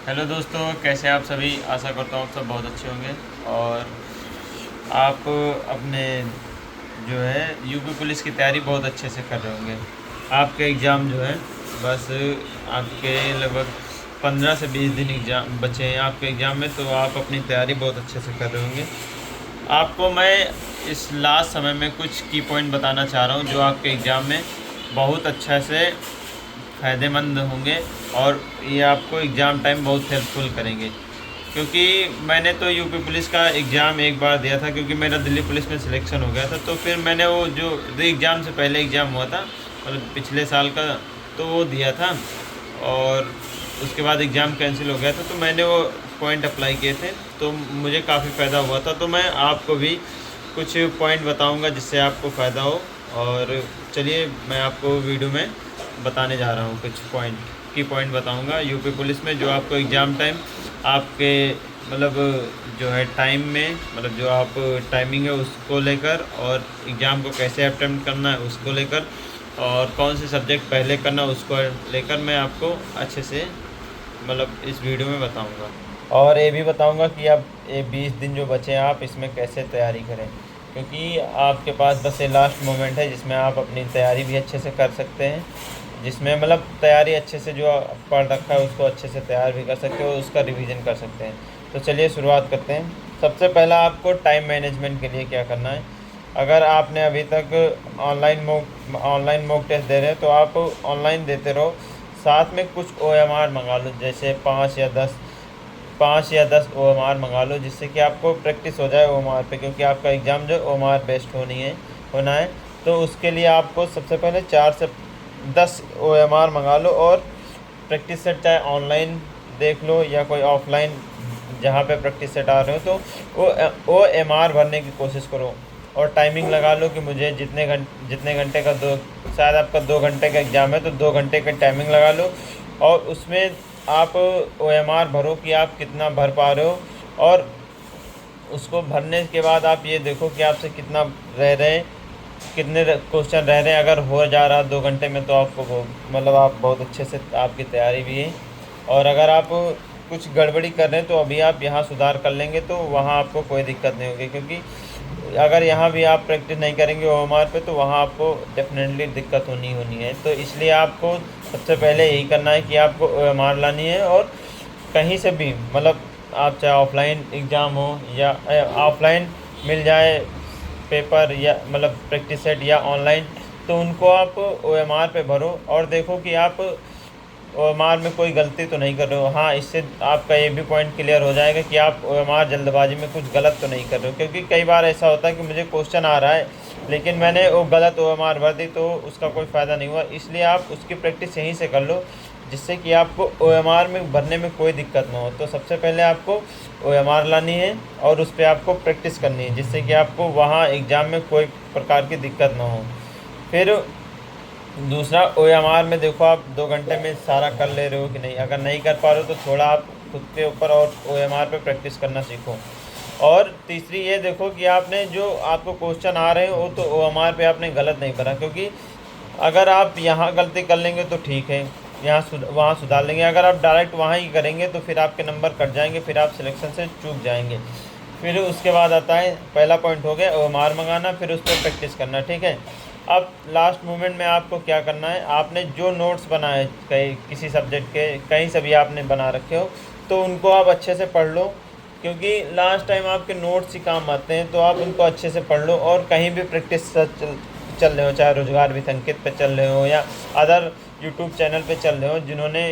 Hello दोस्तों, कैसे हैं आप सभी। आशा करता हूँ आप सब बहुत अच्छे होंगे और आप अपने जो है यूपी पुलिस की तैयारी बहुत अच्छे से कर रहे होंगे। आपके एग्ज़ाम जो है बस आपके लगभग 15 से 20 दिन एग्ज़ाम बचे हैं आपके एग्ज़ाम में, तो आप अपनी तैयारी बहुत अच्छे से कर रहे होंगे। आपको मैं इस लास्ट समय में कुछ की पॉइंट बताना चाह रहा हूँ जो आपके एग्ज़ाम में बहुत अच्छा से फ़ायदेमंद होंगे और ये आपको एग्ज़ाम टाइम बहुत हेल्पफुल करेंगे। क्योंकि मैंने तो यूपी पुलिस का एग्ज़ाम एक बार दिया था, क्योंकि मेरा दिल्ली पुलिस में सिलेक्शन हो गया था। तो फिर मैंने वो जो एग्ज़ाम से पहले एग्ज़ाम हुआ था, मतलब पिछले साल का, तो वो दिया था और उसके बाद एग्ज़ाम कैंसिल हो गया था। तो मैंने वो पॉइंट अप्लाई किए थे, तो मुझे काफ़ी फ़ायदा हुआ था। तो मैं आपको भी कुछ पॉइंट बताऊंगा जिससे आपको फ़ायदा हो। और चलिए मैं आपको वीडियो में बताने जा रहा हूँ, कुछ पॉइंट बताऊंगा यूपी पुलिस में जो आपको एग्ज़ाम टाइम आपके मतलब जो है टाइम में, मतलब जो आप टाइमिंग है उसको लेकर, और एग्ज़ाम को कैसे अटेम्प्ट करना है उसको लेकर, और कौन से सब्जेक्ट पहले करना है उसको लेकर मैं आपको अच्छे से मतलब इस वीडियो में बताऊंगा। और ये भी बताऊंगा कि अब ये 20 दिन जो बचे हैं आप इसमें कैसे तैयारी करें, क्योंकि आपके पास बस ये लास्ट मोमेंट है जिसमें आप अपनी तैयारी भी अच्छे से कर सकते हैं, जिसमें मतलब तैयारी अच्छे से जो पढ़ रखा है उसको अच्छे से तैयार भी कर सकते हो, उसका रिवीजन कर सकते हैं। तो चलिए शुरुआत करते हैं। सबसे पहला आपको टाइम मैनेजमेंट के लिए क्या करना है। अगर आपने अभी तक ऑनलाइन मॉक टेस्ट दे रहे हैं तो आप ऑनलाइन देते रहो, साथ में कुछ OMR मंगा लो, जैसे 5 या 10 OMR मंगा लो, जिससे कि आपको प्रैक्टिस हो जाए OMR पे, क्योंकि आपका एग्ज़ाम जो OMR बेस्ड होना है। तो उसके लिए आपको सबसे पहले 4 से 10 OMR मंगा लो और प्रैक्टिस सेट चाहे ऑनलाइन देख लो या कोई ऑफलाइन जहाँ पे प्रैक्टिस सेट आ रहे हो, तो OMR भरने की कोशिश करो। और टाइमिंग लगा लो कि मुझे जितने घंटे का, दो शायद आपका 2 घंटे का एग्ज़ाम है तो 2 घंटे का टाइमिंग लगा लो, और उसमें आप OMR भरो कि आप कितना भर पा रहे हो। और उसको भरने के बाद आप ये देखो कि आपसे कितना रह रहे हैं, कितने क्वेश्चन रह रहे हैं। अगर हो जा रहा 2 घंटे में तो आपको मतलब आप बहुत अच्छे से आपकी तैयारी भी है। और अगर आप कुछ गड़बड़ी कर रहे हैं तो अभी आप यहाँ सुधार कर लेंगे तो वहाँ आपको कोई दिक्कत नहीं होगी, क्योंकि अगर यहाँ भी आप प्रैक्टिस नहीं करेंगे OMR पे तो वहाँ आपको डेफिनेटली दिक्कत होनी है। तो इसलिए आपको सबसे पहले यही करना है कि आपको OMR लानी है। और कहीं से भी मतलब आप चाहे ऑफलाइन एग्ज़ाम हो या ऑफलाइन मिल जाए पेपर, या मतलब प्रैक्टिस सेट या ऑनलाइन, तो उनको आप OMR पे भरो और देखो कि आप OMR में कोई गलती तो नहीं कर रहे हो। हाँ, इससे आपका ये भी पॉइंट क्लियर हो जाएगा कि आप OMR जल्दबाजी में कुछ गलत तो नहीं कर रहे हो, क्योंकि कई बार ऐसा होता है कि मुझे क्वेश्चन आ रहा है लेकिन मैंने वो गलत OMR भर दी तो उसका कोई फ़ायदा नहीं हुआ। इसलिए आप उसकी प्रैक्टिस यहीं से कर लो, जिससे कि आपको OMR में भरने में कोई दिक्कत ना हो। तो सबसे पहले आपको OMR लानी है और उस पर आपको प्रैक्टिस करनी है, जिससे कि आपको वहाँ एग्ज़ाम में कोई प्रकार की दिक्कत ना हो। फिर दूसरा, OMR में देखो आप 2 घंटे में सारा कर ले रहे हो कि नहीं। अगर नहीं कर पा रहे हो तो थोड़ा आप खुद के ऊपर और OMR पे प्रैक्टिस करना सीखो। और तीसरी ये देखो कि आपने जो आपको क्वेश्चन आ रहे हो वो तो OMR पे आपने गलत नहीं भरा, क्योंकि अगर आप यहाँ गलती कर लेंगे तो ठीक है, वहाँ सुधार लेंगे। अगर आप डायरेक्ट वहाँ ही करेंगे तो फिर आपके नंबर कट जाएंगे, फिर आप सिलेक्शन से चूक जाएंगे। फिर उसके बाद आता है, पहला पॉइंट हो गया OMR मंगाना, फिर उस पर प्रैक्टिस करना, ठीक है। अब लास्ट मोमेंट में आपको क्या करना है, आपने जो नोट्स बनाए कहीं किसी सब्जेक्ट के, कहीं से भी आपने बना रखे हो, तो उनको आप अच्छे से पढ़ लो, क्योंकि लास्ट टाइम आपके नोट्स ही काम आते हैं। तो आप उनको अच्छे से पढ़ लो और कहीं भी प्रैक्टिस चल रहे हो, चाहे रोजगार भी संकेत पे चल रहे हो या अदर यूट्यूब चैनल पे चल रहे हो जिन्होंने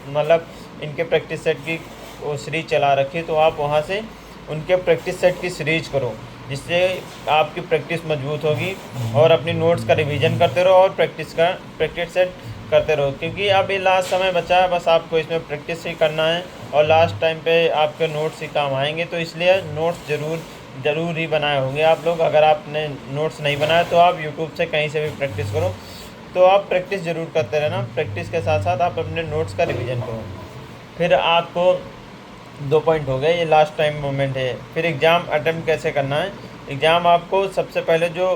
मतलब इनके प्रैक्टिस सेट की वो सीरीज चला रखी है, तो आप वहाँ से उनके प्रैक्टिस सेट की सीरीज करो, जिससे आपकी प्रैक्टिस मजबूत होगी। और अपनी नोट्स का रिवीजन करते रहो और प्रैक्टिस सेट करते रहो, क्योंकि अब ये लास्ट समय बचा है, बस आपको इसमें प्रैक्टिस ही करना है और लास्ट टाइम पे आपके नोट्स ही काम आएंगे। तो इसलिए नोट्स ज़रूर ही बनाए होंगे आप लोग। अगर आपने नोट्स नहीं बनाए तो आप यूट्यूब से कहीं से भी प्रैक्टिस करो। तो आप प्रैक्टिस ज़रूर करते रहना, प्रैक्टिस के साथ साथ आप अपने नोट्स का रिवीजन करो। फिर आपको 2 पॉइंट हो गए, ये लास्ट टाइम मोमेंट है। फिर एग्ज़ाम अटेम्प्ट कैसे करना है। एग्ज़ाम आपको सबसे पहले जो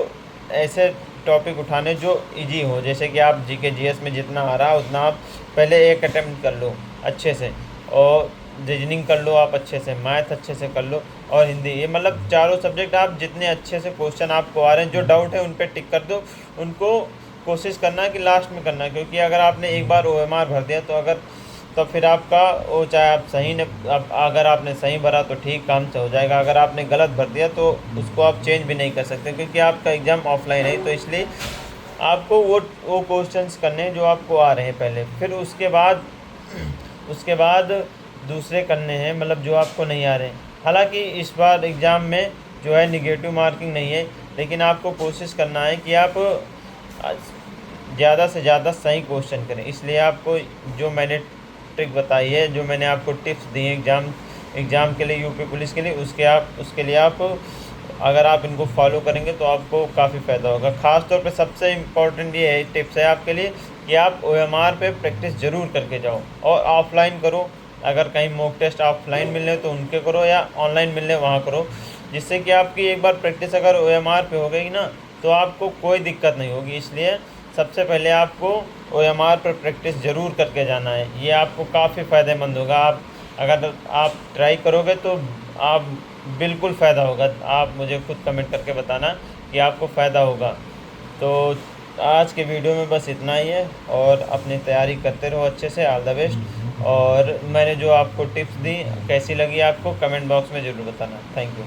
ऐसे टॉपिक उठाने जो इजी हो, जैसे कि आप GK GS में जितना आ रहा है उतना आप पहले एक अटेम्प्ट कर लो अच्छे से। और रीजनिंग कर लो आप अच्छे से, मैथ अच्छे से कर लो, और हिंदी, ये मतलब चारों सब्जेक्ट आप जितने अच्छे से क्वेश्चन आपको आ रहे हैं, जो डाउट है उन पर टिक कर दो। उनको कोशिश करना है कि लास्ट में करना है, क्योंकि अगर आपने एक बार OMR भर दिया तो फिर आपका वो, चाहे आप सही ने अगर आपने सही भरा तो ठीक, काम से हो जाएगा। अगर आपने गलत भर दिया तो उसको आप चेंज भी नहीं कर सकते, क्योंकि आपका एग्ज़ाम ऑफलाइन है। तो इसलिए आपको वो क्वेश्चंस करने हैं जो आपको आ रहे हैं पहले, फिर उसके बाद दूसरे करने हैं, मतलब जो आपको नहीं आ रहे हैं। हालांकि इस बार एग्ज़ाम में जो है निगेटिव मार्किंग नहीं है, लेकिन आपको कोशिश करना है कि आप ज़्यादा से ज़्यादा सही क्वेश्चन करें। इसलिए आपको जो मैंने ट्रिक बताई है, जो मैंने आपको टिप्स दी हैं एग्ज़ाम के लिए, यूपी पुलिस के लिए, उसके लिए आप अगर आप इनको फॉलो करेंगे तो आपको काफ़ी फ़ायदा होगा। ख़ास तौर पे सबसे इम्पोर्टेंट ये है टिप्स है आपके लिए कि आप OMR पे प्रैक्टिस ज़रूर करके जाओ, और ऑफ़लाइन करो। अगर कहीं मॉक टेस्ट ऑफ़लाइन मिलने तो उनके करो, या ऑनलाइन मिलने वहाँ करो, जिससे कि आपकी एक बार प्रैक्टिस अगर OMR पे हो गई ना, तो आपको कोई दिक्कत नहीं होगी। इसलिए सबसे पहले आपको OMR पर प्रैक्टिस ज़रूर करके जाना है, ये आपको काफ़ी फ़ायदेमंद होगा। अगर आप ट्राई करोगे तो आप बिल्कुल फ़ायदा होगा। आप मुझे खुद कमेंट करके बताना कि आपको फ़ायदा होगा। तो आज के वीडियो में बस इतना ही है, और अपनी तैयारी करते रहो अच्छे से। All the best. और मैंने जो आपको टिप्स दी कैसी लगी आपको, कमेंट बॉक्स में ज़रूर बताना। Thank you.